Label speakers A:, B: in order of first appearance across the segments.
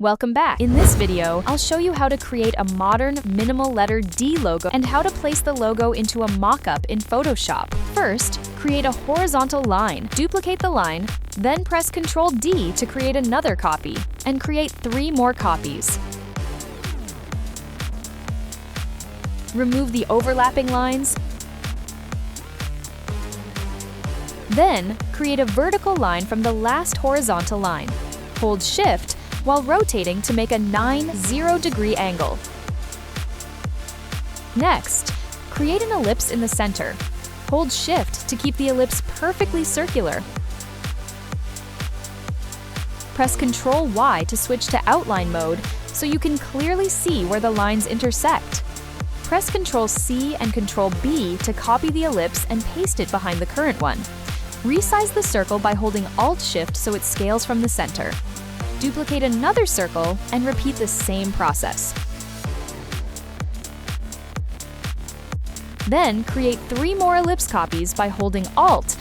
A: Welcome back. In this video, I'll show you how to create a modern minimal letter D logo and how to place the logo into a mock-up in Photoshop. First, create a horizontal line. Duplicate the line, then press Ctrl D to create another copy, and create 3 more copies. Remove the overlapping lines. Then, create a vertical line from the last horizontal line. Hold Shift while rotating to make a 90-degree angle. Next, create an ellipse in the center. Hold Shift to keep the ellipse perfectly circular. Press Ctrl Y to switch to outline mode so you can clearly see where the lines intersect. Press Ctrl C and Ctrl B to copy the ellipse and paste it behind the current one. Resize the circle by holding Alt Shift so it scales from the center. Duplicate another circle and repeat the same process. Then create 3 more ellipse copies by holding Alt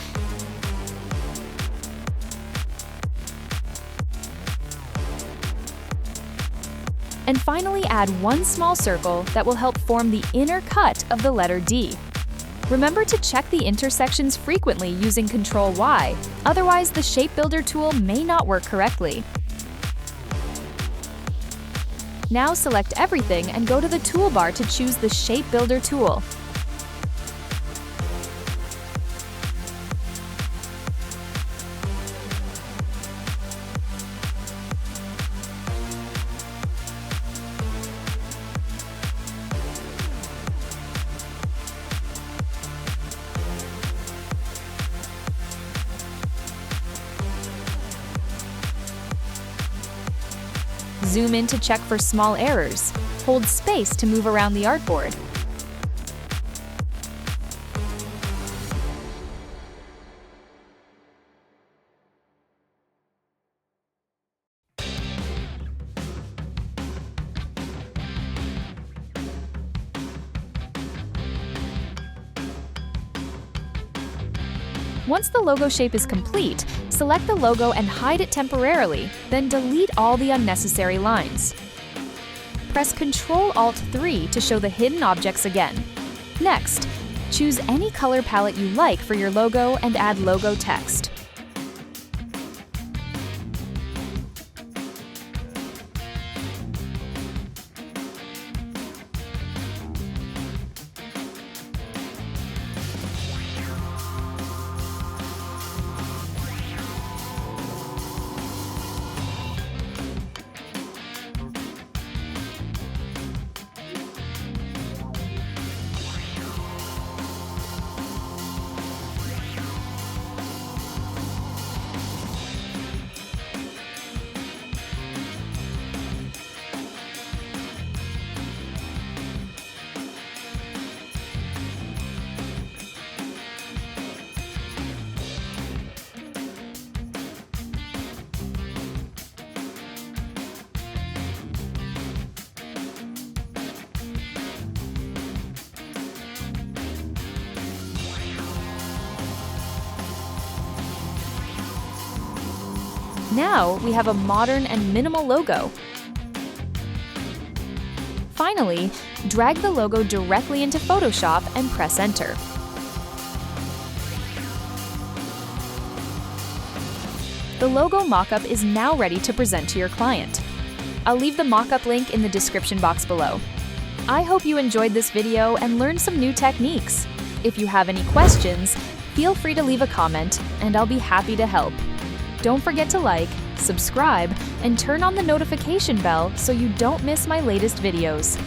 A: and finally add 1 small circle that will help form the inner cut of the letter D. Remember to check the intersections frequently using Ctrl Y, otherwise the Shape Builder tool may not work correctly. Now select everything and go to the toolbar to choose the Shape Builder tool. Zoom in to check for small errors. Hold space to move around the artboard. Once the logo shape is complete, select the logo and hide it temporarily, then delete all the unnecessary lines. Press Ctrl-Alt-3 to show the hidden objects again. Next, choose any color palette you like for your logo and add logo text. Now we have a modern and minimal logo. Finally, drag the logo directly into Photoshop and press Enter. The logo mockup is now ready to present to your client. I'll leave the mockup link in the description box below. I hope you enjoyed this video and learned some new techniques. If you have any questions, feel free to leave a comment and I'll be happy to help. Don't forget to like, subscribe, and turn on the notification bell so you don't miss my latest videos.